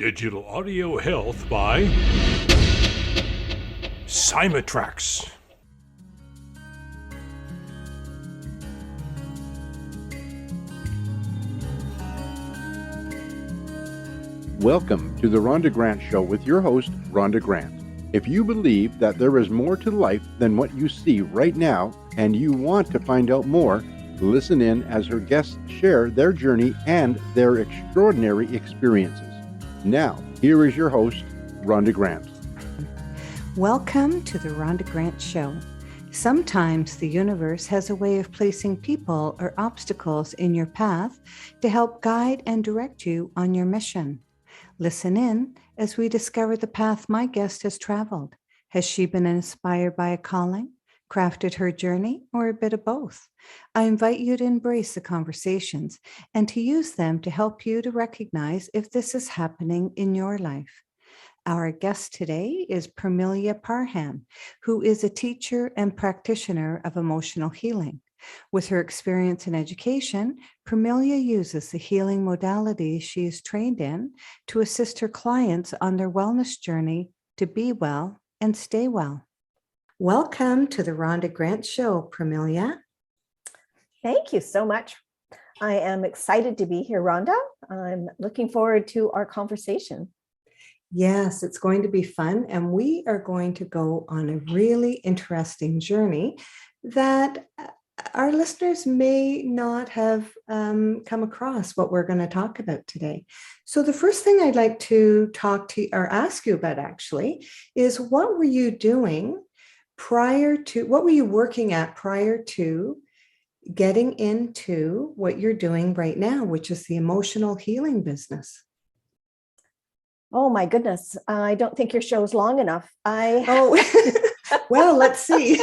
Digital audio health by Cymatrax. Welcome to the Rhonda Grant Show with your host, Rhonda Grant. If you believe that there is more to life than what you see right now, and you want to find out more, listen in as her guests share their journey and their extraordinary experiences. Now, here is your host, Rhonda Grant. Welcome to the Rhonda Grant Show. Sometimes the universe has a way of placing people or obstacles in your path to help guide and direct you on your mission. Listen in as we discover the path my guest has traveled. Has she been inspired by a calling, crafted her journey, or a bit of both? I invite you to embrace the conversations and to use them to help you to recognize if this is happening in your life. Our guest today is Permelia Parham, who is a teacher and practitioner of emotional healing. With her experience in education, Permelia uses the healing modalities she is trained in to assist her clients on their wellness journey to be well and stay well. Welcome to the Rhonda Grant Show, Permelia. Thank you so much. I am excited to be here, Rhonda. I'm looking forward to our conversation. Yes, it's going to be fun, and we are going to go on a really interesting journey that our listeners may not have come across what we're going to talk about today. So the first thing I'd like to talk to or ask you about actually is what were you doing what were you working at prior to getting into what you're doing right now, which is the emotional healing business? Oh my goodness. I don't think your show's long enough. Well, let's see.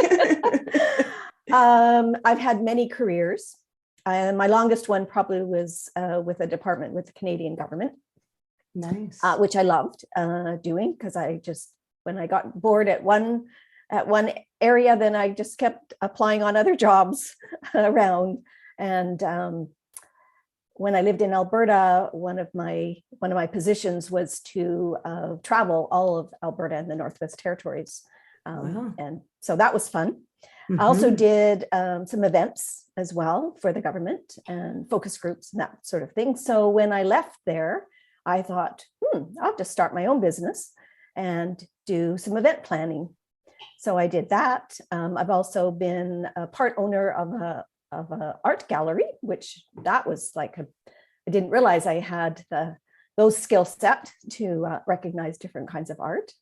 I've had many careers. My longest one probably was with a department with the Canadian government. Nice. Which I loved doing because when I got bored at one area, then I just kept applying on other jobs around. And when I lived in Alberta, one of my positions was to travel all of Alberta and the Northwest Territories. Wow. And so that was fun. Mm-hmm. I also did some events as well for the government and focus groups and that sort of thing. So when I left there, I thought, I'll have to start my own business and do some event planning. So I did that. I've also been a part owner of a art gallery, which that was I didn't realize I had those skill set to recognize different kinds of art.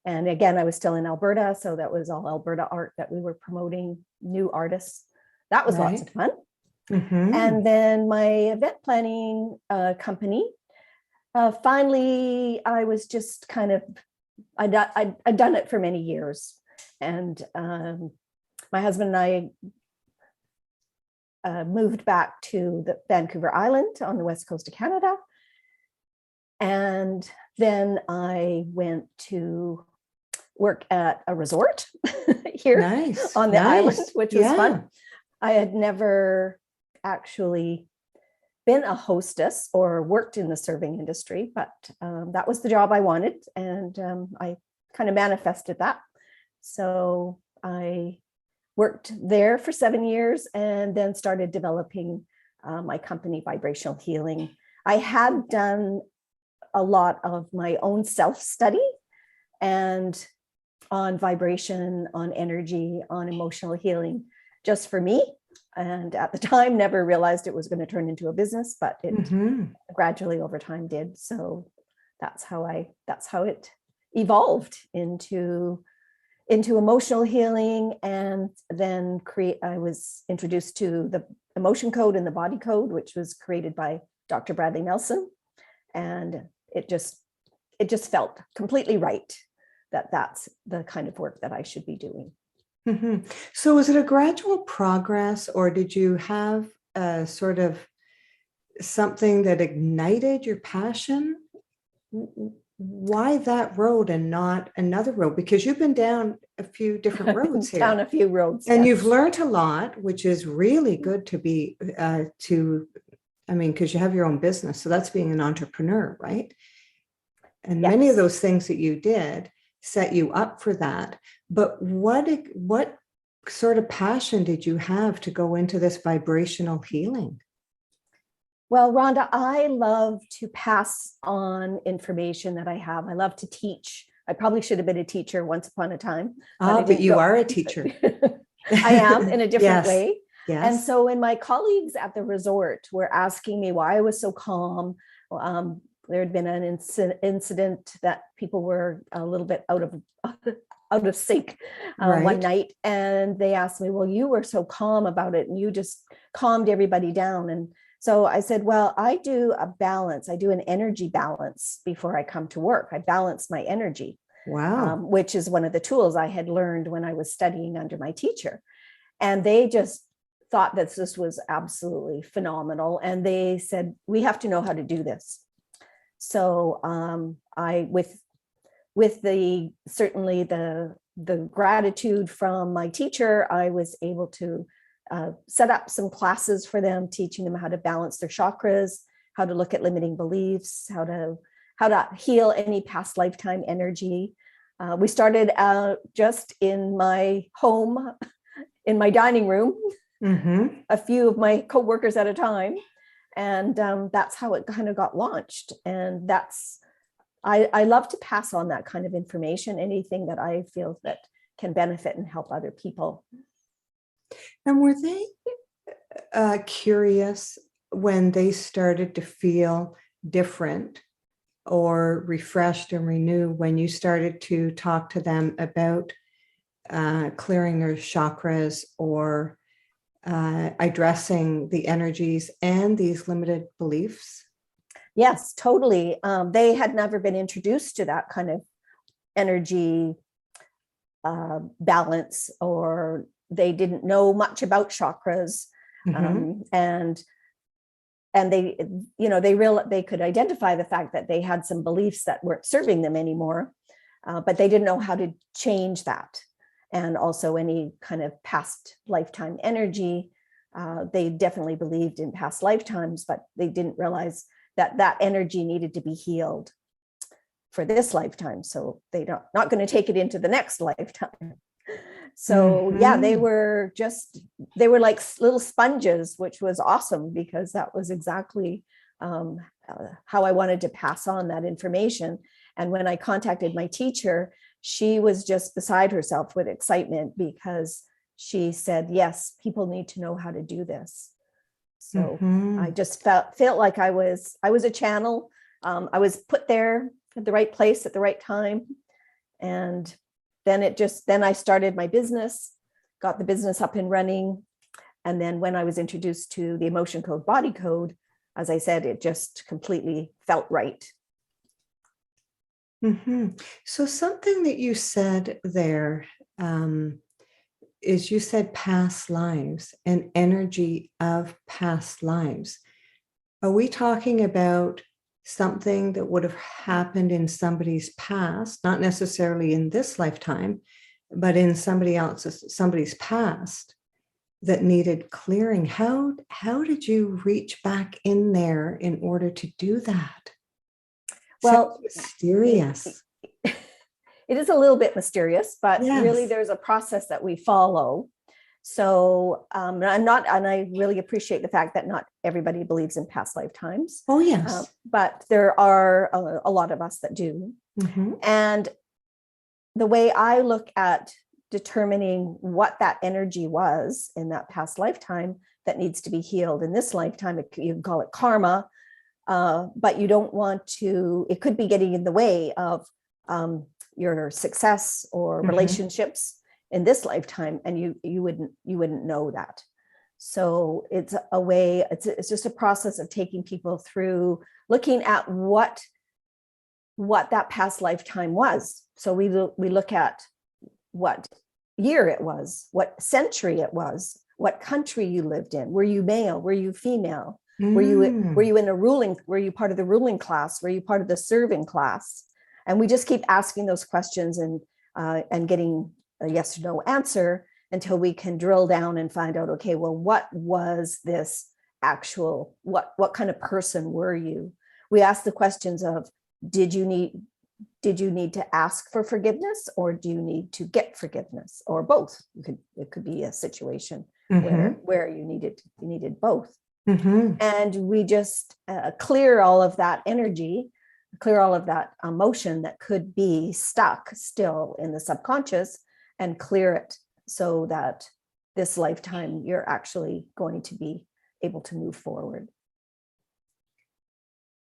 And again, I was still in Alberta, so that was all Alberta art that we were promoting, new artists. That was lots of fun. Mm-hmm. And then my event planning company, finally, I was just I'd done it for many years. And my husband and I moved back to the Vancouver Island on the west coast of Canada. And then I went to work at a resort here on the island, which was fun. I had never actually been a hostess or worked in the serving industry, but that was the job I wanted. And I kind of manifested that. So I worked there for 7 years and then started developing my company, Vibrational Healing. I had done a lot of my own self-study and on vibration, on energy, on emotional healing, just for me. And at the time, never realized it was going to turn into a business, but it gradually over time did. So that's how it evolved into emotional healing. And then I was introduced to the emotion code and the body code, which was created by Dr. Bradley Nelson. And it just felt completely right that that's the kind of work that I should be doing. Mm-hmm. So was it a gradual progress, or did you have a sort of something that ignited your passion? Why that road and not another road? Because you've been down a few different roads here. Down a few roads. And yes. You've learned a lot, which is really good to be, because you have your own business. So that's being an entrepreneur, right? And many of those things that you did set you up for that. But what sort of passion did you have to go into this vibrational healing? Well, Rhonda, I love to pass on information that I have. I love to teach. I probably should have been a teacher once upon a time. But you are a teacher. I am, in a different way. Yes. And so when my colleagues at the resort were asking me why I was so calm, there had been an incident that people were a little bit out of sync one night. And they asked me, well, you were so calm about it and you just calmed everybody down. And so I said, well, I do a balance. I do an energy balance before I come to work. I balance my energy. Wow. Which is one of the tools I had learned when I was studying under my teacher. And they just thought that this was absolutely phenomenal. And they said, we have to know how to do this. So with certainly the gratitude from my teacher, I was able to set up some classes for them, teaching them how to balance their chakras, how to look at limiting beliefs, how to heal any past lifetime energy. We started out just in my home, in my dining room, a few of my coworkers at a time. And that's how it kind of got launched. And I love to pass on that kind of information, anything that I feel that can benefit and help other people. And were they curious when they started to feel different or refreshed and renewed when you started to talk to them about clearing their chakras or addressing the energies and these limited beliefs? Yes, totally. They had never been introduced to that kind of energy balance, or they didn't know much about chakras. And they, they could identify the fact that they had some beliefs that weren't serving them anymore, but they didn't know how to change that. And also any kind of past lifetime energy. They definitely believed in past lifetimes, but they didn't realize that energy needed to be healed for this lifetime. So they're not going to take it into the next lifetime. So they were like little sponges, which was awesome because that was exactly how I wanted to pass on that information. And when I contacted my teacher, she was just beside herself with excitement because she said, yes, people need to know how to do this. So I just felt like I was a channel. I was put there at the right place at the right time. And then I started my business, got the business up and running. And then when I was introduced to the emotion code, body code, as I said, it just completely felt right. So something that you said there is you said past lives and energy of past lives. Are we talking about something that would have happened in somebody's past, not necessarily in this lifetime, but in somebody's past that needed clearing? How did you reach back in there in order to do that? Well, sounds mysterious. It is a little bit mysterious, but really there's a process that we follow. So I really appreciate the fact that not everybody believes in past lifetimes. Oh, yes. But there are a lot of us that do. And the way I look at determining what that energy was in that past lifetime that needs to be healed in this lifetime, you can call it karma, but you don't want to, it could be getting in the way of your success or relationships in this lifetime, and you wouldn't know that. So it's a way, it's just a process of taking people through looking at what that past lifetime was. So we look at what year it was, what century it was, what country you lived in. Were you male? Were you female? Were you were you part of the ruling class? Were you part of the serving class? And we just keep asking those questions and getting a yes or no answer until we can drill down and find out, okay, well, what was this actual, what kind of person were you? We ask the questions of, did you did you need to ask for forgiveness, or do you need to get forgiveness, or both? It could be a situation where you needed both. And we just clear all of that energy, clear all of that emotion that could be stuck still in the subconscious, and clear it so that this lifetime you're actually going to be able to move forward.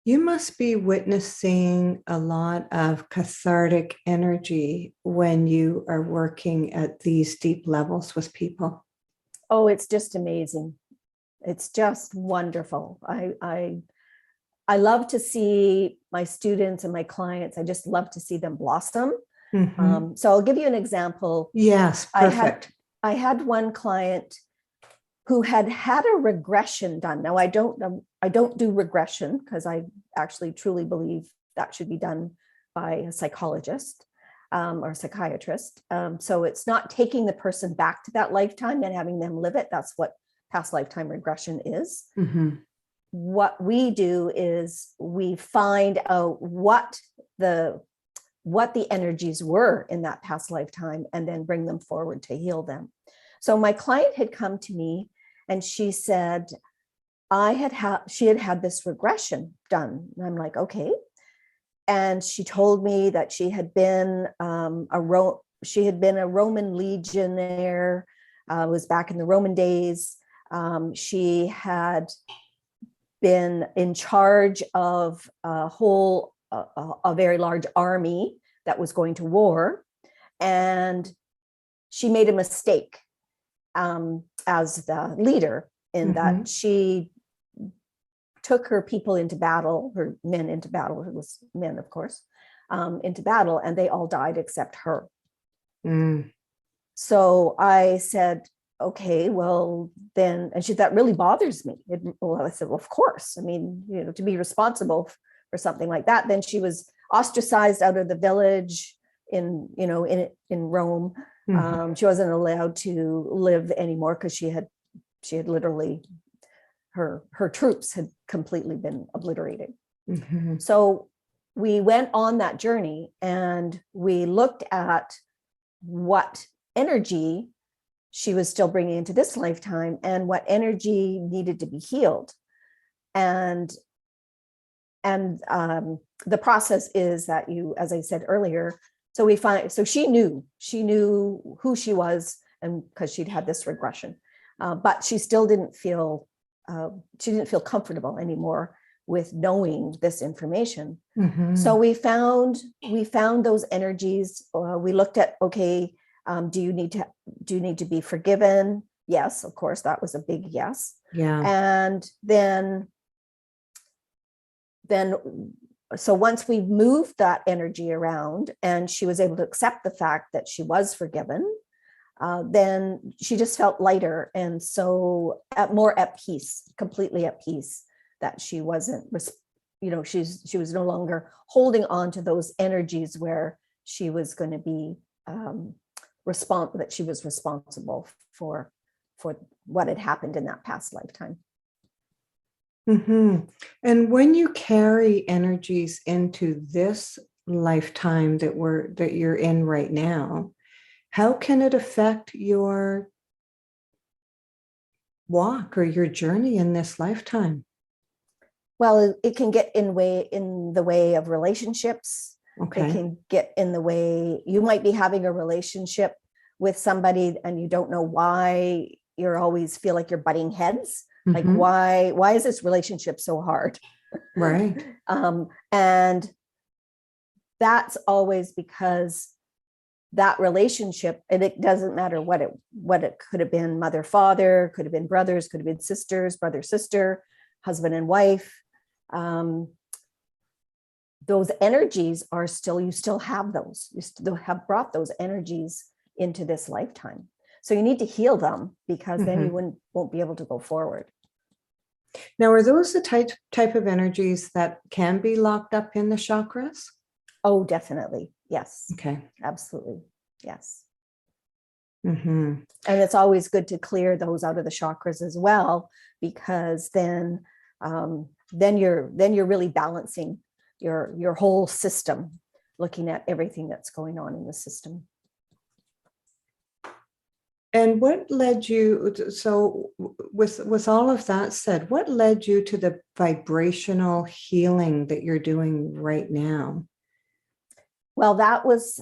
You must be witnessing a lot of cathartic energy when you are working at these deep levels with people. Oh, it's just amazing. It's just wonderful. I love to see my students and my clients. I just love to see them blossom. So I'll give you an example. Yes, perfect. I had one client who had a regression done. Now I don't do regression, because I actually truly believe that should be done by a psychologist or psychiatrist. So it's not taking the person back to that lifetime and having them live it. That's what past lifetime regression is. What we do is we find out what the energies were in that past lifetime, and then bring them forward to heal them. So my client had come to me and she said, she had had this regression done. And I'm like, okay. And she told me that she had been a Roman legionnaire. Was back in the Roman days. She had been in charge of a very large army that was going to war, and she made a mistake as the leader, in that she took her people into battle, her men into battle, it was men, of course, into battle, and they all died except her. So I said, okay, well then, and she, that really bothers me. I said, well, of course. I mean, to be responsible for something like that. Then she was ostracized out of the village in Rome. She wasn't allowed to live anymore, because she had literally, her troops had completely been obliterated. So we went on that journey, and we looked at what energy she was still bringing into this lifetime, and what energy needed to be healed. And the process is that you, as I said earlier, so she knew who she was, and because she'd had this regression, but she still didn't feel comfortable anymore with knowing this information. So we found those energies. We looked at, okay, do you need to be forgiven? Yes, of course, that was a big yes. Yeah. And then so once we moved that energy around, and she was able to accept the fact that she was forgiven, then she just felt lighter, and so more at peace, completely at peace, that she wasn't, she was no longer holding on to those energies where she was going to be that she was responsible for what had happened in that past lifetime. And when you carry energies into this lifetime that you're in right now, how can it affect your walk or your journey in this lifetime? Well, it can get in the way of relationships. Okay. It can get in the way. You might be having a relationship with somebody and you don't know why. You always feel like you're butting heads. Like, why is this relationship so hard? Right. And that's always because that relationship, and it doesn't matter what it could have been, mother, father, could have been brothers, could have been sisters, brother, sister, husband and wife. Those energies are still, you still have those. You still have brought those energies into this lifetime. So you need to heal them, because then you won't be able to go forward. Now, are those the type of energies that can be locked up in the chakras? Oh, definitely. Yes. Okay. Absolutely. Yes. And it's always good to clear those out of the chakras as well, because then you're really balancing your whole system. looking at everything that's going on in the system. And what led you, so with all of that said, what led you to the vibrational healing that you're doing right now? Well, that was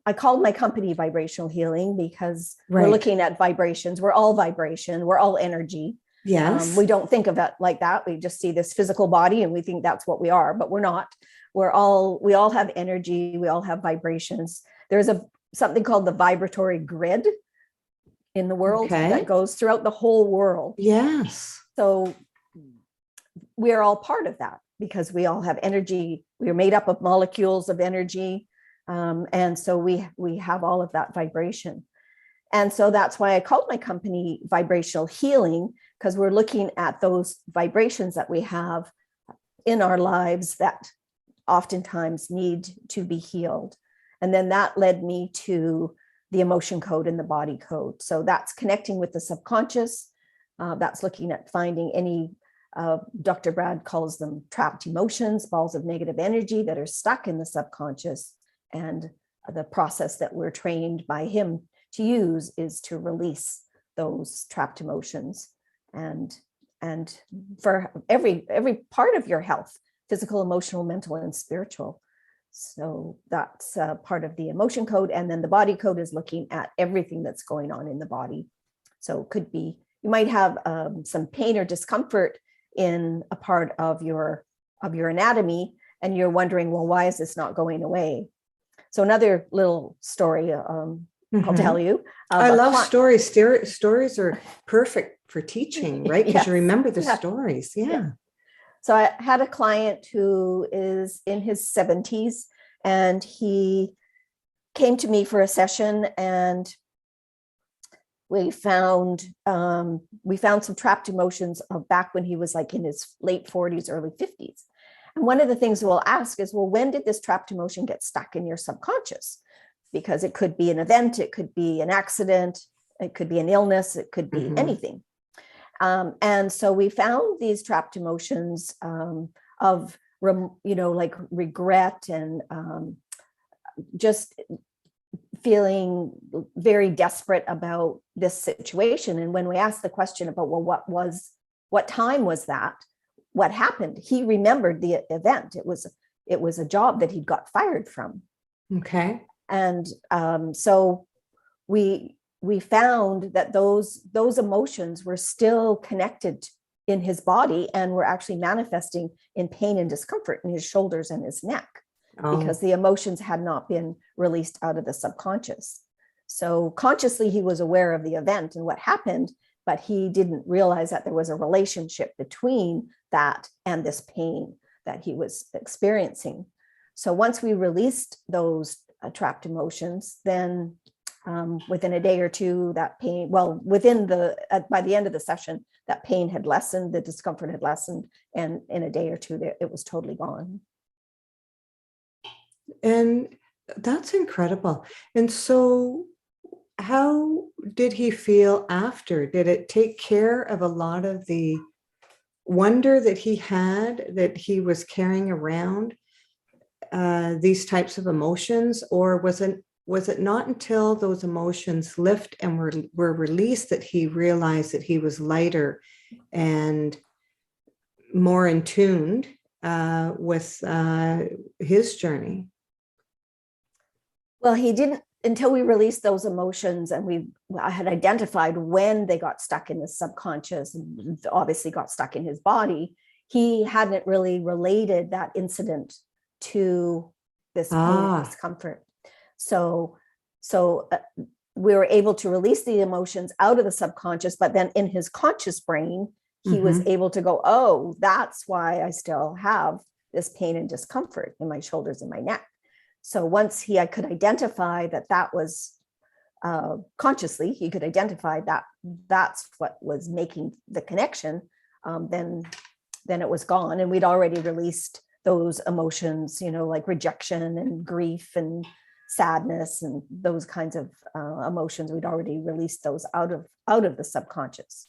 I called my company Vibrational Healing because we're looking at vibrations. We're all vibration. We're all energy. Yes. We don't think of it like that. We just see this physical body and we think that's what we are, but we're not. We all have energy. We all have vibrations. There's something called the vibratory grid in the world that goes throughout the whole world. Yes. So we are all part of that because we all have energy. We are made up of molecules of energy. And so we have all of that vibration. And so that's why I called my company Vibrational Healing, because we're looking at those vibrations that we have in our lives that oftentimes need to be healed. And then that led me to the emotion code and the body code. So that's connecting with the subconscious. That's looking at finding any, Dr. Brad calls them trapped emotions, balls of negative energy that are stuck in the subconscious. And the process that we're trained by him to use is to release those trapped emotions. And for every part of your health, physical, emotional, mental, and spiritual. So that's part of the emotion code. And then the body code is looking at everything that's going on in the body. So it could be, you might have some pain or discomfort in a part of your anatomy, and you're wondering, well, why is this not going away? So another little story I'll tell you. I love stories. Stories are perfect for teaching, right? Because you remember the stories. Yeah. So I had a client who is in his 70s, and he came to me for a session, and we found some trapped emotions of back when he was like in his late 40s, early 50s. And one of the things we'll ask is, well, when did this trapped emotion get stuck in your subconscious? Because it could be an event, it could be an accident, it could be an illness, it could be anything. And so we found these trapped emotions of, like regret and just feeling very desperate about this situation. And when we asked the question about, well, what time was that? What happened? He remembered the event. It was a job that he'd got fired from. Okay. And so we found that those emotions were still connected in his body and were actually manifesting in pain and discomfort in his shoulders and his neck, because the emotions had not been released out of the subconscious. So consciously, he was aware of the event and what happened, but he didn't realize that there was a relationship between that and this pain that he was experiencing. So once we released those trapped emotions, then within a day or two, that pain, by the end of the session, that pain had lessened, the discomfort had lessened, and in a day or two, it was totally gone. And that's incredible. And so how did he feel after? Did it take care of a lot of the wonder that he had, that he was carrying around these types of emotions? Or was it not until those emotions lift and were released that he realized that he was lighter and more in tune with his journey? Well, he didn't, until we released those emotions and I had identified when they got stuck in the subconscious and obviously got stuck in his body. He hadn't really related that incident to this pain and discomfort. So we were able to release the emotions out of the subconscious, but then in his conscious brain, he was able to go, oh, that's why I still have this pain and discomfort in my shoulders and my neck. So once I could identify that was consciously, he could identify that that's what was making the connection, then it was gone. And we'd already released those emotions, like rejection and grief and sadness and those kinds of emotions. We'd already released those out of the subconscious.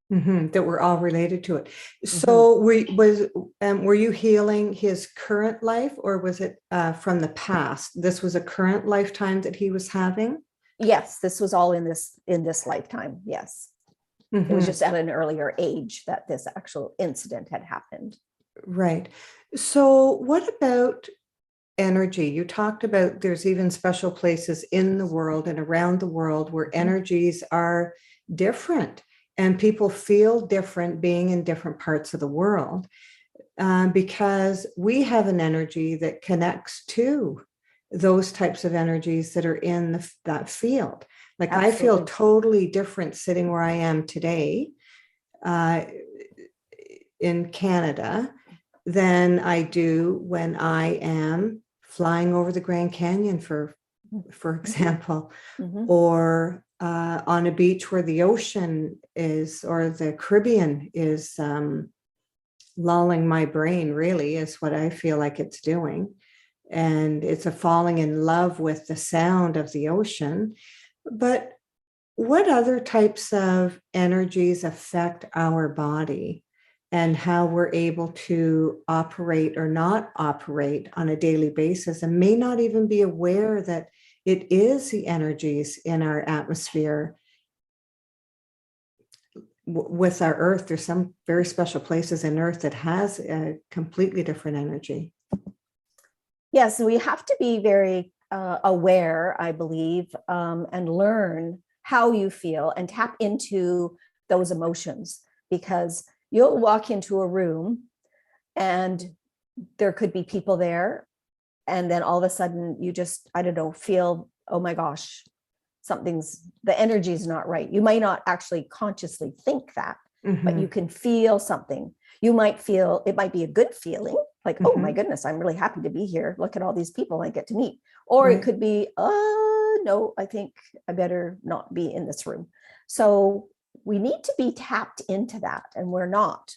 that were all related to it. So were you healing his current life, or was it from the past? This was a current lifetime that he was having? Yes, this was all in this lifetime. Yes. It was just at an earlier age that this actual incident had happened. Right. So what about energy? You talked about there's even special places in the world and around the world where energies are different and people feel different being in different parts of the world, because we have an energy that connects to those types of energies that are in that field. Like Absolutely. I feel totally different sitting where I am today in Canada than I do when I am flying over the Grand Canyon, for example, or on a beach where the ocean is, or the Caribbean is lulling my brain, really, is what I feel like it's doing. And it's a falling in love with the sound of the ocean. But what other types of energies affect our body and how we're able to operate or not operate on a daily basis, and may not even be aware that it is the energies in our atmosphere with our earth? There's some very special places in earth that has a completely different energy. Yes, we have to be very aware, I believe, and learn how you feel and tap into those emotions, because you'll walk into a room and there could be people there, and then all of a sudden you just, I don't know, feel, oh my gosh, the energy is not right. You might not actually consciously think that, but you can feel something. You might feel, it might be a good feeling, like, oh my goodness, I'm really happy to be here. Look at all these people I get to meet. Or it could be, no, I think I better not be in this room. So we need to be tapped into that. And we're not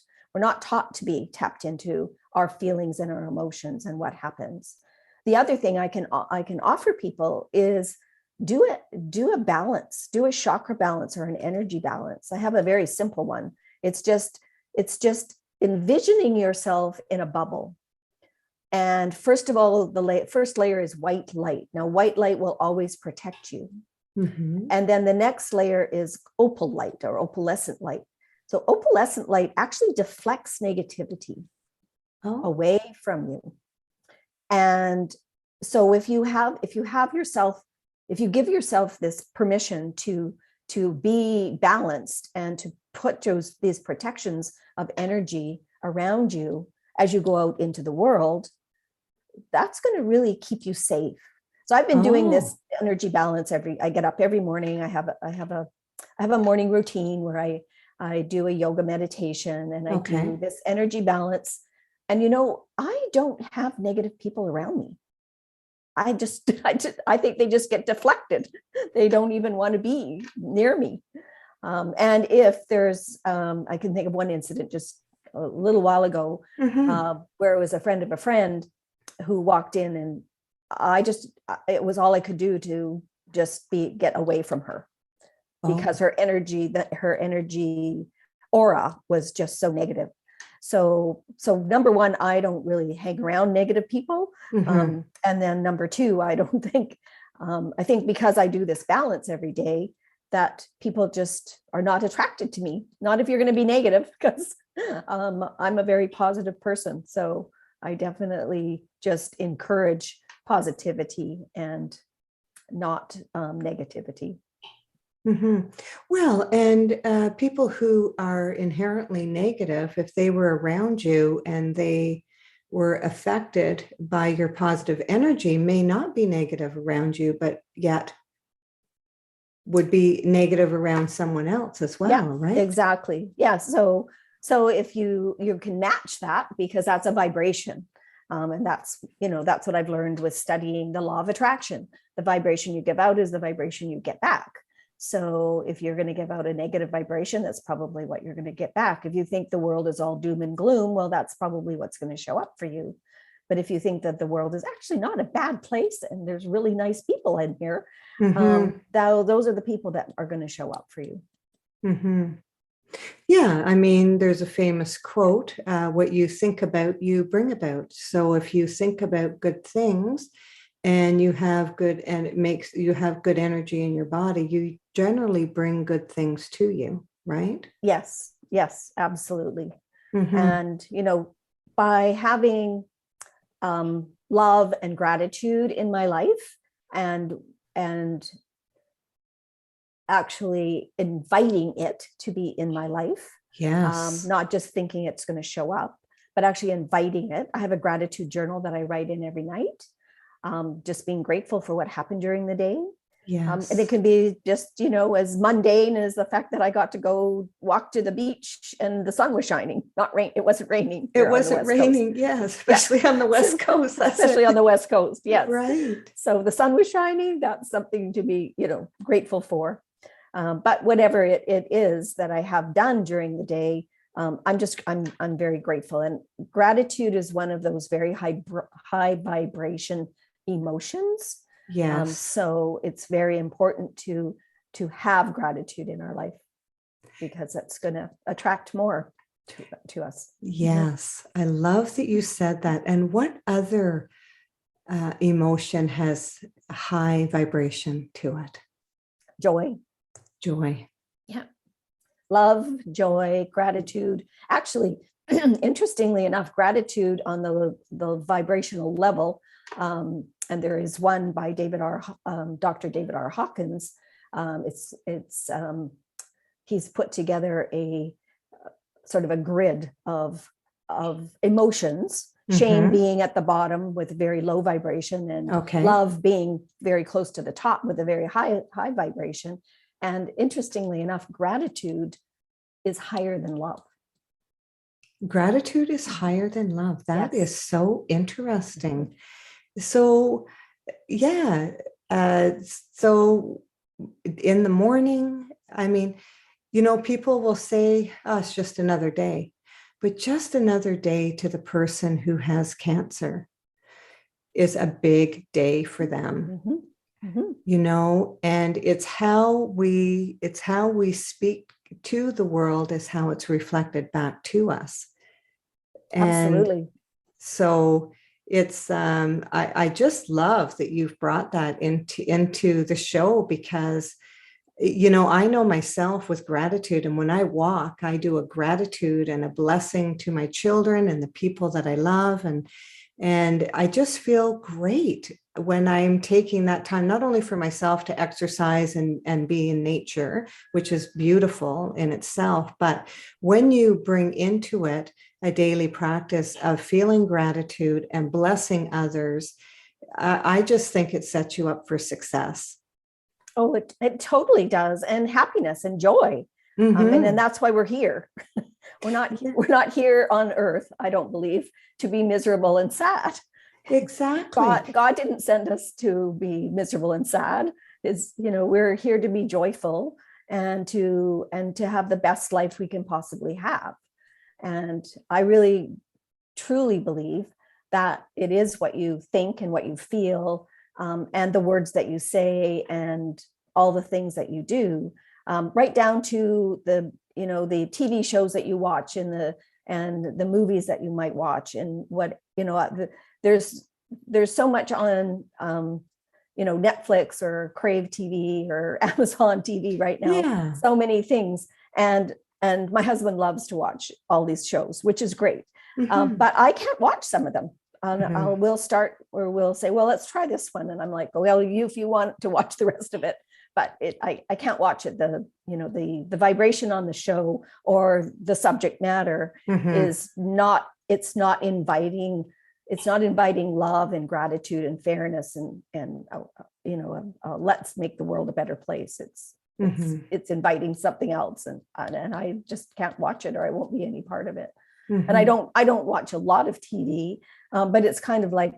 taught to be tapped into our feelings and our emotions and what happens. The other thing I can offer people is do a balance, do a chakra balance or an energy balance. I have a very simple one. It's just envisioning yourself in a bubble. And first of all, the first layer is white light. Now, white light will always protect you. And then the next layer is opal light or opalescent light. So opalescent light actually deflects negativity away from you. And so if you give yourself this permission to be balanced and to put these protections of energy around you as you go out into the world, that's going to really keep you safe. So I've been doing this energy balance I get up every morning. I have a morning routine where I do a yoga meditation and I do this energy balance. And I don't have negative people around me. I think they just get deflected. They don't even want to be near me. And if there's, I can think of one incident just a little while ago, where it was a friend of a friend who walked in, and it was all I could do to just get away from her, because her energy aura was just so negative. So number one, I don't really hang around negative people. And then number two, I don't think, I think because I do this balance every day, that people just are not attracted to me. Not if you're going to be negative, because I'm a very positive person. So I definitely just encourage positivity and not negativity. Well, and people who are inherently negative, if they were around you and they were affected by your positive energy, may not be negative around you, but yet would be negative around someone else as well, right? Exactly. Yeah. So if you can match that, because that's a vibration. And that's what I've learned with studying the law of attraction. The vibration you give out is the vibration you get back. So if you're going to give out a negative vibration, that's probably what you're going to get back. If you think the world is all doom and gloom, well, that's probably what's going to show up for you. But if you think that the world is actually not a bad place and there's really nice people in here, those are the people that are going to show up for you. Yeah, I mean, there's a famous quote, what you think about, you bring about. So if you think about good things and you have good, and it makes you have good energy in your body, you generally bring good things to you, right? Yes, yes, absolutely. Mm-hmm. And, by having love and gratitude in my life, and actually inviting it to be in my life. Yes. Not just thinking it's going to show up, but actually inviting it. I have a gratitude journal that I write in every night. Just being grateful for what happened during the day. Yes. And it can be just, as mundane as the fact that I got to go walk to the beach and the sun was shining, not rain. It wasn't raining. It wasn't raining. Yeah, especially on the West Coast. Especially on the West Coast. Yes. Right. So the sun was shining. That's something to be, grateful for. But whatever it is that I have done during the day, I'm very grateful. And gratitude is one of those very high vibration emotions. Yes. So it's very important to have gratitude in our life, because that's going to attract more to us. Yes. I love that you said that. And what other emotion has a high vibration to it? Joy. Yeah. Love, joy, gratitude. Actually, interestingly enough, gratitude on the vibrational level, and there is one by Dr. David R. Hawkins. He's put together a sort of a grid of emotions. Shame being at the bottom with very low vibration, and love being very close to the top with a very high vibration. And interestingly enough, gratitude is higher than love. Gratitude is higher than love. That is so interesting. So, yeah. So in the morning, I mean, people will say, oh, it's just another day. But just another day to the person who has cancer is a big day for them. And it's how we speak to the world is how it's reflected back to us. And absolutely. So it's I just love that you've brought that into the show, because I know myself with gratitude, and when I walk, I do a gratitude and a blessing to my children and the people that I love, and I just feel great when I'm taking that time, not only for myself to exercise and be in nature, which is beautiful in itself, but when you bring into it a daily practice of feeling gratitude and blessing others, I just think it sets you up for success. Oh, it totally does. And happiness and joy. And that's why we're here. We're not here on earth, I don't believe, to be miserable and sad. Exactly. God didn't send us to be miserable and sad. We're here to be joyful and to have the best life we can possibly have. And I really, truly believe that it is what you think and what you feel, and the words that you say and all the things that you do, right down to the TV shows that you watch and the movies that you might watch, and what there's so much on Netflix or Crave TV or Amazon TV right now. Yeah. So many things, and my husband loves to watch all these shows, which is great. But I can't watch some of them. We'll start, or we'll say, well, let's try this one. And I'm like, well, if you want to watch the rest of it, but I can't watch it. The vibration on the show or the subject matter is not inviting. It's not inviting love and gratitude and fairness and let's make the world a better place. It's inviting something else. And I just can't watch it, or I won't be any part of it. And I don't watch a lot of TV, but it's kind of like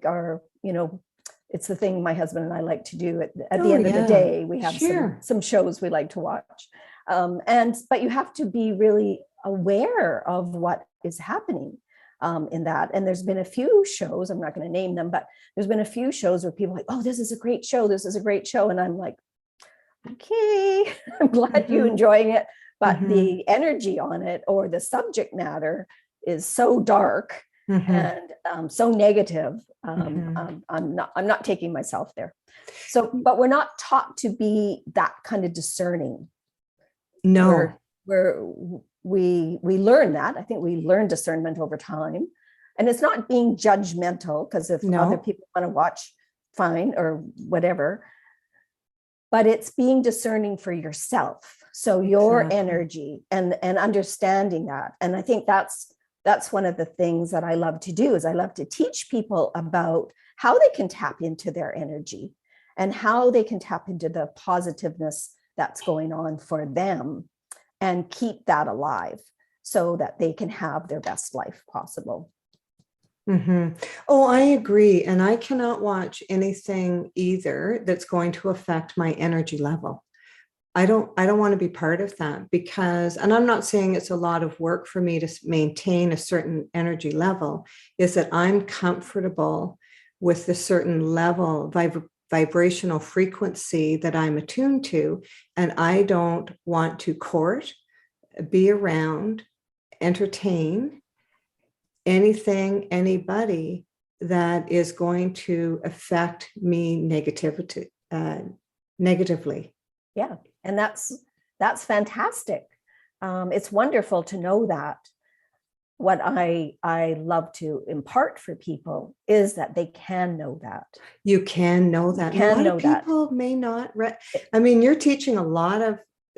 it's the thing my husband and I like to do at the end of the day. We have some shows we like to watch. But you have to be really aware of what is happening in that. And there's been a few shows, I'm not going to name them, but there's been a few shows where people are like, oh, this is a great show. This is a great show. And I'm like, okay, I'm glad you're enjoying it. but the energy on it or the subject matter is so dark and so negative. I'm not taking myself there. So, but we're not taught to be that kind of discerning. No, we learn that. I think we learn discernment over time, and it's not being judgmental, because if other people want to watch, fine, or whatever. But it's being discerning for yourself. So your energy and understanding that. And I think that's one of the things that I love to do, is I love to teach people about how they can tap into their energy and how they can tap into the positiveness that's going on for them and keep that alive so that they can have their best life possible. Oh, I agree. And I cannot watch anything either that's going to affect my energy level. I don't want to be part of that, because, and I'm not saying it's a lot of work for me to maintain a certain energy level, is that I'm comfortable with the certain level, vibrational frequency that I'm attuned to. And I don't want to court, be around, entertain anybody that is going to affect me negatively. Yeah. And that's fantastic. It's wonderful to know that. What I love to impart for people is that they can know that. You can know that. You can know that. People may not.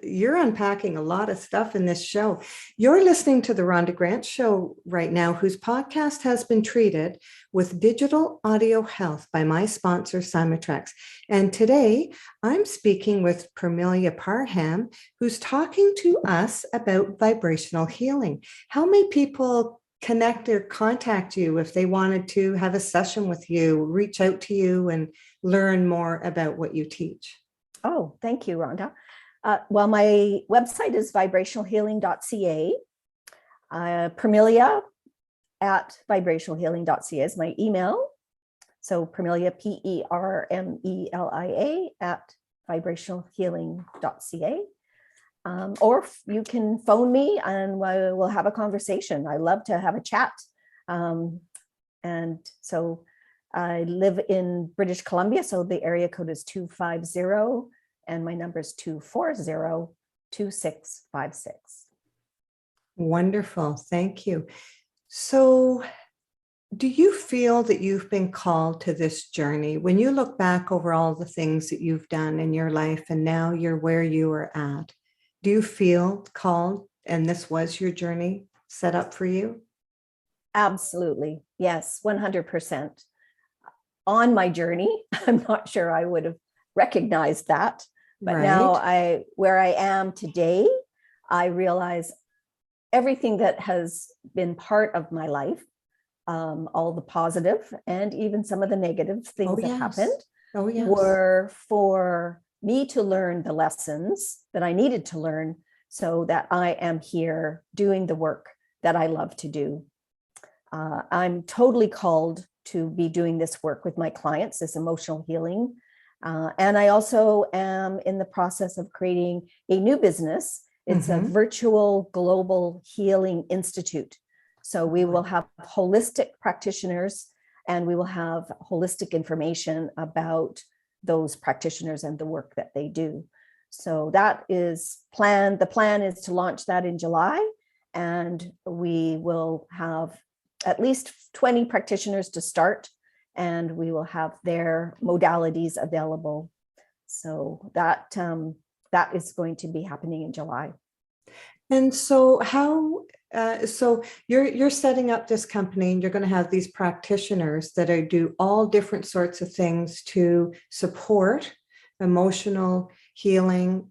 You're unpacking a lot of stuff in this show. You're listening to the Rhonda Grant Show right now, whose podcast has been treated with digital audio health by my sponsor, Cymatrax. And today I'm speaking with Permelia Parham, who's talking to us about vibrational healing. How may people connect or contact you if they wanted to have a session with you, reach out to you and learn more about what you teach? Oh, thank you, Rhonda. Well, my website is vibrationalhealing.ca. Permelia at vibrationalhealing.ca is my email. So Permelia, Permelia at vibrationalhealing.ca. Or you can phone me and we'll have a conversation. I love to have a chat. And so I live in British Columbia, so the area code is 250. And my number is 240-2656. Wonderful. Thank you. So do you feel that you've been called to this journey? When you look back over all the things that you've done in your life and now you're where you are at, do you feel called and this was your journey set up for you? Absolutely. Yes, 100%. On my journey, I'm not sure I would have recognized that. But now where I am today, I realize everything that has been part of my life, all the positive and even some of the negative things that happened, were for me to learn the lessons that I needed to learn so that I am here doing the work that I love to do. I'm totally called to be doing this work with my clients, this emotional healing. And I also am in the process of creating a new business. It's a virtual global healing institute. So we will have holistic practitioners and we will have holistic information about those practitioners and the work that they do. So that is planned. The plan is to launch that in July, and we will have at least 20 practitioners to start, and we will have their modalities available. So that is going to be happening in July. And so how, so you're setting up this company and you're going to have these practitioners that do all different sorts of things to support emotional healing,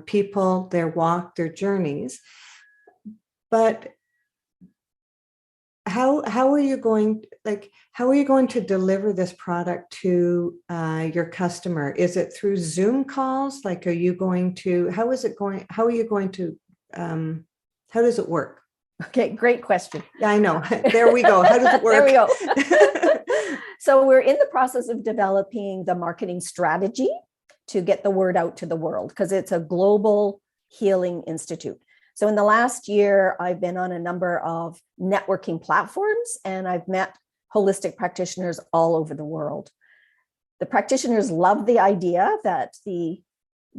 people, their walk, their journeys. But how are you going to deliver this product to your customer? Is it through Zoom calls? Like, how are you going to, how does it work? Okay, great question. Yeah, I know. There we go. How does it work? There we go. So we're in the process of developing the marketing strategy to get the word out to the world, because it's a global healing institute. So in the last year, I've been on a number of networking platforms, and I've met holistic practitioners all over the world. The practitioners love the idea that the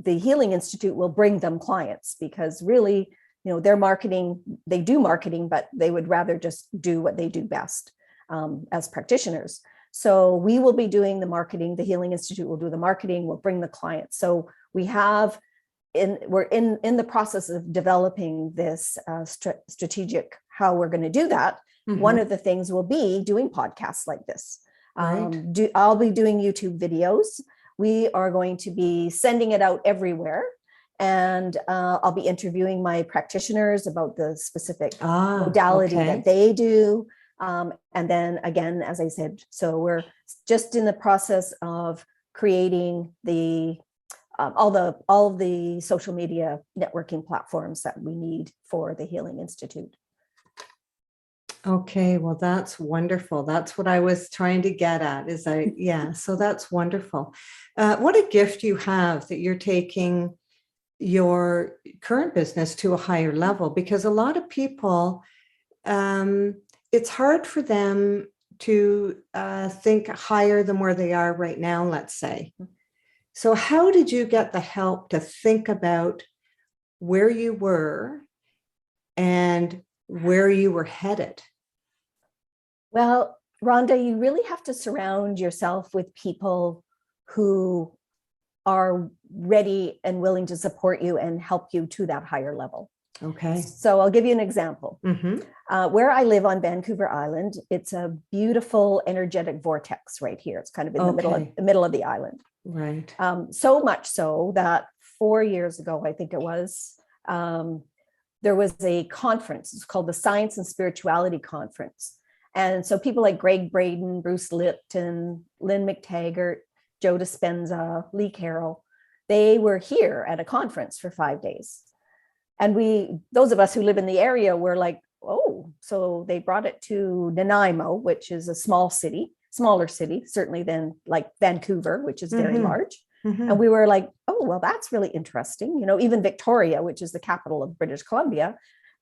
Healing Institute will bring them clients, because really, their marketing, they do marketing, but they would rather just do what they do best as practitioners. So we will be doing the marketing. The Healing Institute will do the marketing, we'll bring the clients. So we're in the process of developing this strategic how we're going to do that. Mm-hmm. One of the things will be doing podcasts like this. Right. I'll be doing YouTube videos. We are going to be sending it out everywhere. And I'll be interviewing my practitioners about the specific modality that they do. And then again, as I said, so we're just in the process of creating all the social media networking platforms that we need for the Healing Institute. Okay, well, that's wonderful. That's what I was trying to get at so that's wonderful. What a gift you have that you're taking your current business to a higher level, because a lot of people, it's hard for them to think higher than where they are right now, let's say. So how did you get the help to think about where you were and where you were headed? Well, Rhonda, you really have to surround yourself with people who are ready and willing to support you and help you to that higher level. Okay. So I'll give you an example. Mm-hmm. Where I live on Vancouver Island, it's a beautiful energetic vortex right here. It's kind of in the middle of the island. Right. So much so that 4 years ago, I think it was, there was a conference. It's called the Science and Spirituality Conference. And so people like Greg Braden, Bruce Lipton, Lynn McTaggart, Joe Dispenza, Lee Carroll, they were here at a conference for 5 days. And those of us who live in the area were like, oh, so they brought it to Nanaimo, which is a smaller city, certainly than like Vancouver, which is very large. Mm-hmm. And we were like, oh, well, that's really interesting. Even Victoria, which is the capital of British Columbia,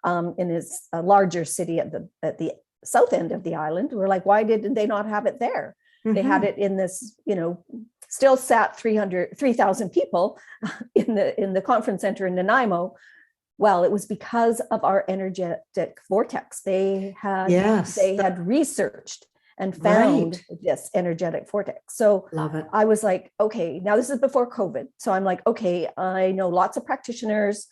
and is a larger city at the south end of the island. We're like, why did they not have it there? Mm-hmm. They had it in this, still sat 3,000 people in the conference center in Nanaimo. Well, it was because of our energetic vortex. They had researched and found this energetic vortex. So love it. I was like, okay, now this is before COVID. So I'm like, okay, I know lots of practitioners,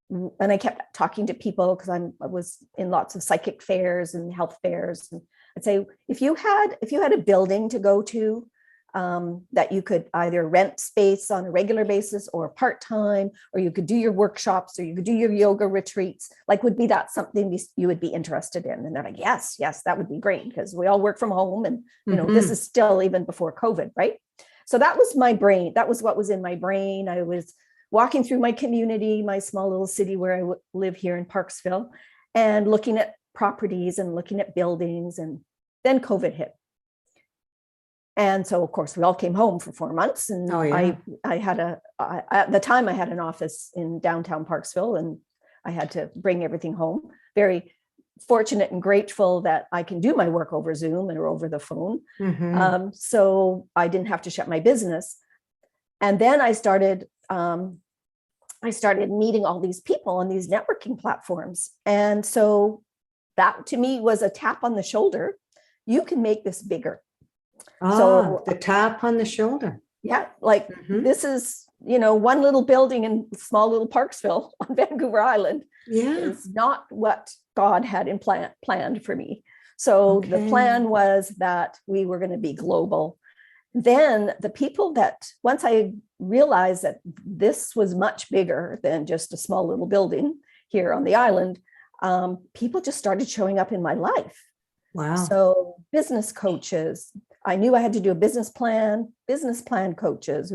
and I kept talking to people because I was in lots of psychic fairs and health fairs. And I'd say, if you had a building to go to, that you could either rent space on a regular basis or part-time, or you could do your workshops, or you could do your yoga retreats, would be that something you would be interested in? And they're like, yes, that would be great, because we all work from home, and this is still even before COVID, right? So that was my brain. That was what was in my brain. I was walking through my community, my small little city where I live here in Parksville, and looking at properties and looking at buildings, and then COVID hit. And so, of course, we all came home for 4 months. And I had at the time I had an office in downtown Parksville, and I had to bring everything home. Very fortunate and grateful that I can do my work over Zoom or over the phone. Mm-hmm. So I didn't have to shut my business. And then I started meeting all these people on these networking platforms. And so that to me was a tap on the shoulder. You can make this bigger. So the tap on the shoulder. Yeah. This is, one little building in small little Parksville on Vancouver Island is not what God had planned for me. So the plan was that we were going to be global. Then the people that, once I realized that this was much bigger than just a small little building here on the island, people just started showing up in my life. Wow. So business coaches, I knew I had to do a business plan coaches,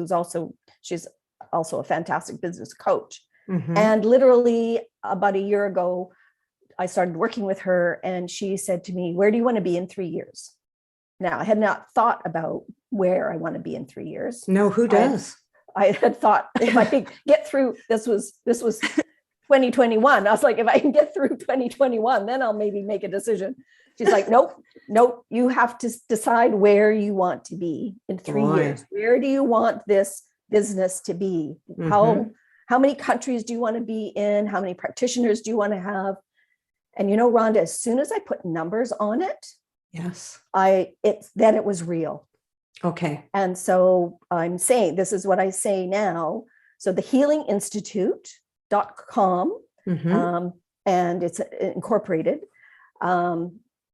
she's also a fantastic business coach. Mm-hmm. And literally about a year ago, I started working with her, and she said to me, where do you want to be in 3 years? Now, I had not thought about where I want to be in 3 years. No, who does? I had thought if I could get through, this was 2021. I was like, if I can get through 2021, then I'll maybe make a decision. She's like, nope, you have to decide where you want to be in 3 years. Where do you want this business to be? How many countries do you want to be in? How many practitioners do you want to have? And Rhonda, as soon as I put numbers on it, yes, then it was real. Okay. And so I'm saying, this is what I say now. So the healinginstitute.com, and it's incorporated.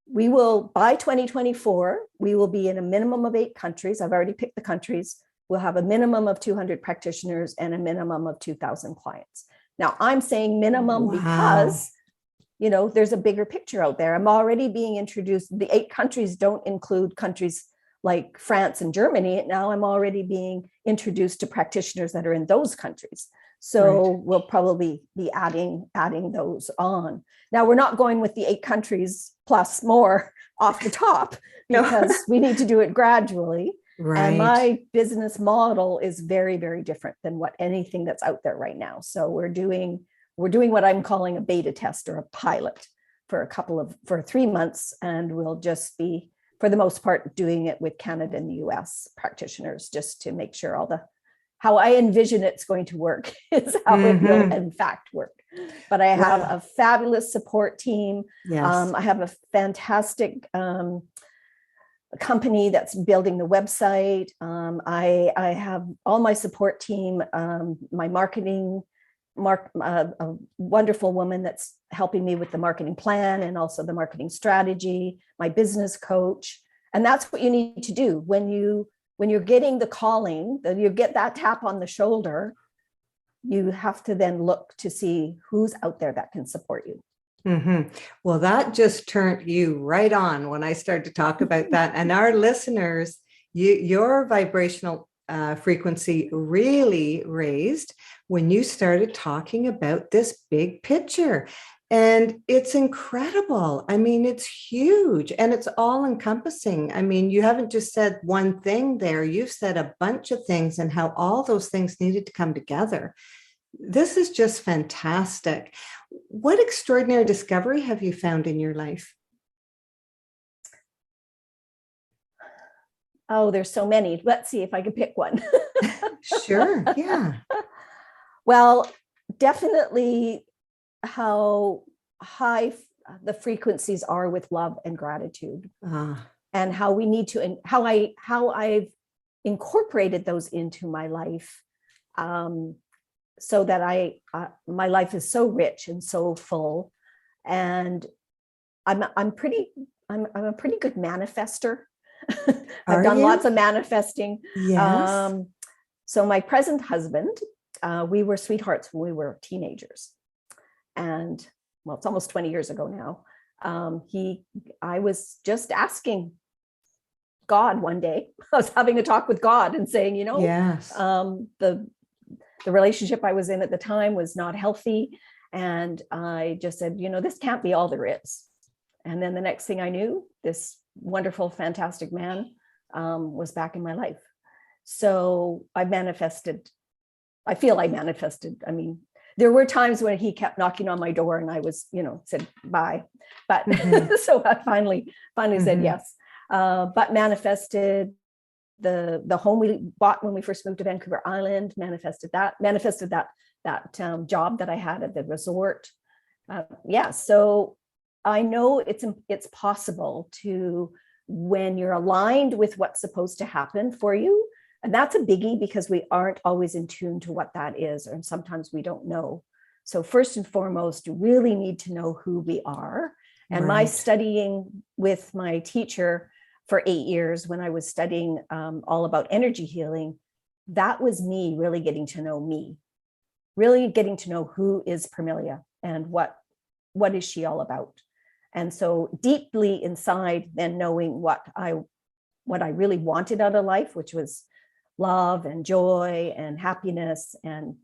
We will, by 2024, we will be in a minimum of 8 countries. I've already picked the countries. We'll have a minimum of 200 practitioners and a minimum of 2,000 clients. Now, I'm saying minimum because, there's a bigger picture out there. I'm already being introduced. The 8 countries don't include countries like France and Germany. Now I'm already being introduced to practitioners that are in those countries. So we'll probably be adding those on. Now we're not going with the 8 countries plus more off the top because we need to do it gradually. Right. And my business model is very, very different than what anything that's out there right now. So we're doing what I'm calling a beta test or a pilot for 3 months, and we'll just be, for the most part, doing it with Canada and the US practitioners, just to make sure how I envision it's going to work is how it will in fact work. But I have a fabulous support team. Yes. I have a fantastic company that's building the website. I have all my support team, my marketing, a wonderful woman that's helping me with the marketing plan and also the marketing strategy, my business coach. And that's what you need to do when you're getting the calling, that you get that tap on the shoulder. You have to then look to see who's out there that can support you. Well, that just turned you right on when I started to talk about that. And our listeners, your vibrational frequency really raised when you started talking about this big picture. And it's incredible. I mean, it's huge and it's all encompassing. I mean, you haven't just said one thing there. You've said a bunch of things and how all those things needed to come together. This is just fantastic. What extraordinary discovery have you found in your life? Oh, there's so many. Let's see if I can pick one. Sure. Yeah. Well, definitely how high the frequencies are with love and gratitude, and how we need to, how I've incorporated those into my life, so that my life is so rich and so full, and I'm a pretty good manifester. I've done lots of manifesting. Yes. So my present husband, we were sweethearts when we were teenagers. And well, it's almost 20 years ago now. I was just asking God one day. I was having a talk with God and saying, yes. The relationship I was in at the time was not healthy. And I just said, this can't be all there is. And then the next thing I knew, this wonderful, fantastic man was back in my life. So I feel I manifested. I mean, there were times when he kept knocking on my door and I was, said bye. But so I finally said yes. But manifested the home we bought when we first moved to Vancouver Island, manifested that job that I had at the resort. So I know it's possible to, when you're aligned with what's supposed to happen for you. And that's a biggie because we aren't always in tune to what that is. And sometimes we don't know. So first and foremost, you really need to know who we are. And my studying with my teacher for 8 years, when I was studying all about energy healing, that was me really getting to know me, really getting to know who is Permelia and what is she all about. And so deeply inside, then knowing what I really wanted out of life, which was love and joy and happiness and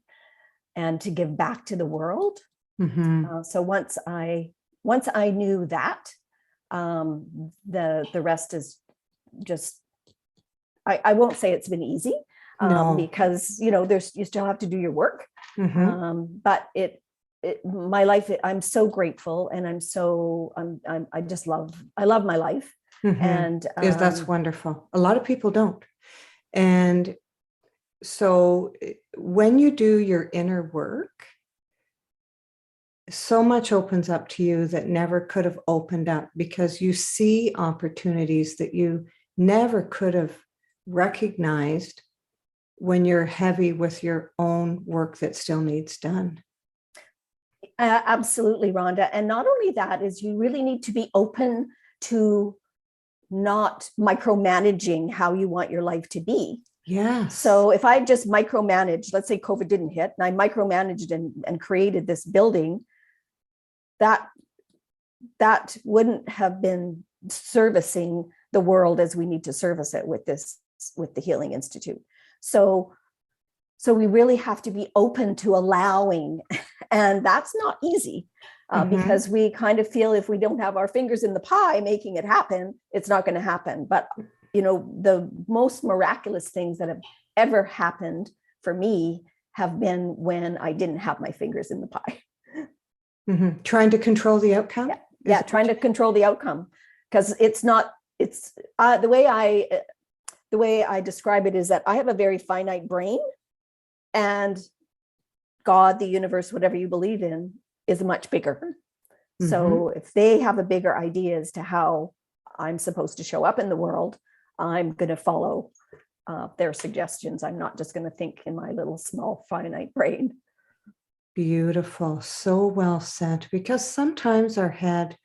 to give back to the world. So once I knew that, the rest is just, I won't say it's been easy, because you still have to do your work, but my life, I'm so grateful, and I love my life. Mm-hmm. And that's wonderful. A lot of people don't. And so when you do your inner work, so much opens up to you that never could have opened up, because you see opportunities that you never could have recognized when you're heavy with your own work that still needs done. Absolutely, Rhonda. And not only that, is you really need to be open to not micromanaging how you want your life to be. Yeah. So if I just micromanaged, let's say COVID didn't hit, and I micromanaged and created this building, that wouldn't have been servicing the world as we need to service it with the Healing Institute. So we really have to be open to allowing, and that's not easy, because we kind of feel if we don't have our fingers in the pie making it happen, it's not going to happen. But the most miraculous things that have ever happened for me have been when I didn't have my fingers in the pie. Mm-hmm. Trying to control the outcome? Yeah, trying to control the outcome, because the way I describe it is that I have a very finite brain, and God, the universe, whatever you believe in, is much bigger. Mm-hmm. So if they have a bigger idea as to how I'm supposed to show up in the world, I'm going to follow their suggestions. I'm not just going to think in my little small finite brain. Beautiful. So well said. Because sometimes our head,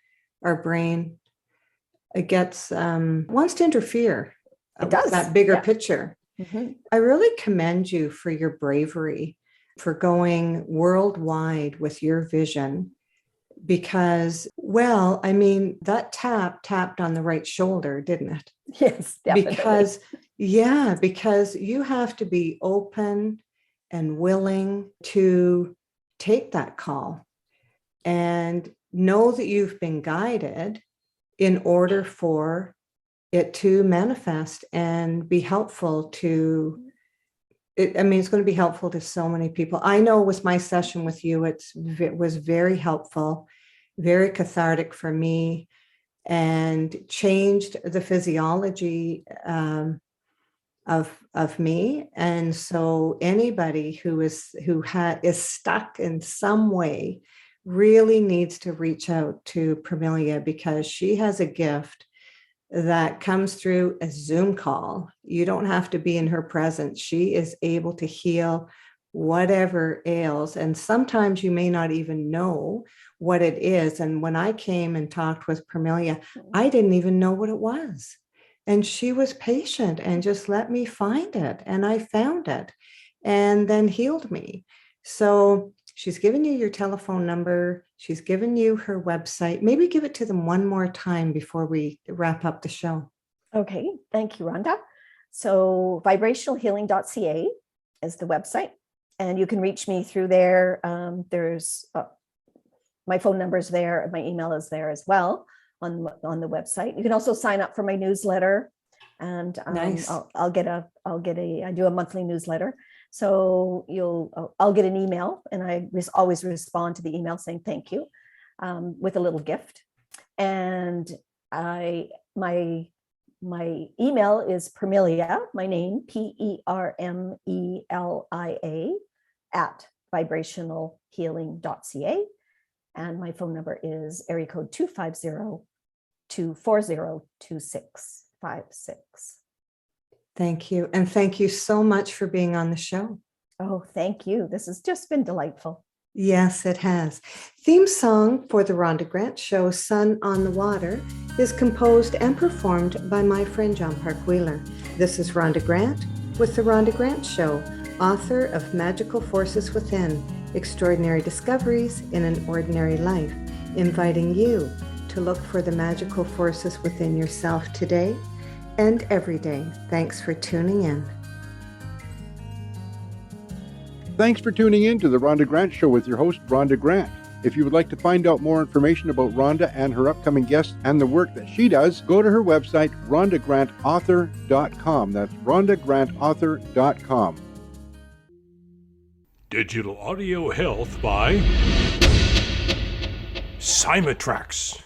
our brain, wants to interfere. It does. That bigger picture. Mm-hmm. I really commend you for your bravery, for going worldwide with your vision, because, that tapped on the right shoulder, didn't it? Yes, definitely. Because you have to be open and willing to take that call and know that you've been guided in order for it to manifest and be helpful to it. It's going to be helpful to so many people. I know with my session with you, it was very helpful, very cathartic for me, and changed the physiology of me. And so anybody who is stuck in some way really needs to reach out to Permelia, because she has a gift that comes through a Zoom call. You don't have to be in her presence. She is able to heal whatever ails. And sometimes you may not even know what it is. And when I came and talked with Permelia, I didn't even know what it was. And she was patient and just let me find it. And I found it and then healed me. So she's given you your telephone number. She's given you her website. Maybe give it to them one more time before we wrap up the show. Okay. Thank you, Rhonda. So vibrationalhealing.ca is the website, and you can reach me through there. There's my phone number is there. My email is there as well on the website. You can also sign up for my newsletter, and nice. I do a monthly newsletter. So I'll get an email, and I always respond to the email saying thank you with a little gift. And my email is Permelia, my name, PERMELIA @vibrationalhealing.ca. And my phone number is area code 250-240-2656. Thank you. And thank you so much for being on the show. Oh, thank you. This has just been delightful. Yes, it has. Theme song for the Rhonda Grant Show, Sun on the Water, is composed and performed by my friend John Park Wheeler. This is Rhonda Grant with the Rhonda Grant Show, author of Magical Forces Within, Extraordinary Discoveries in an Ordinary Life, inviting you to look for the magical forces within yourself today and every day. Thanks for tuning in. Thanks for tuning in to the Rhonda Grant Show with your host, Rhonda Grant. If you would like to find out more information about Rhonda and her upcoming guests and the work that she does, go to her website, rhondagrantauthor.com. That's rhondagrantauthor.com. Digital Audio Health by Cymatrax.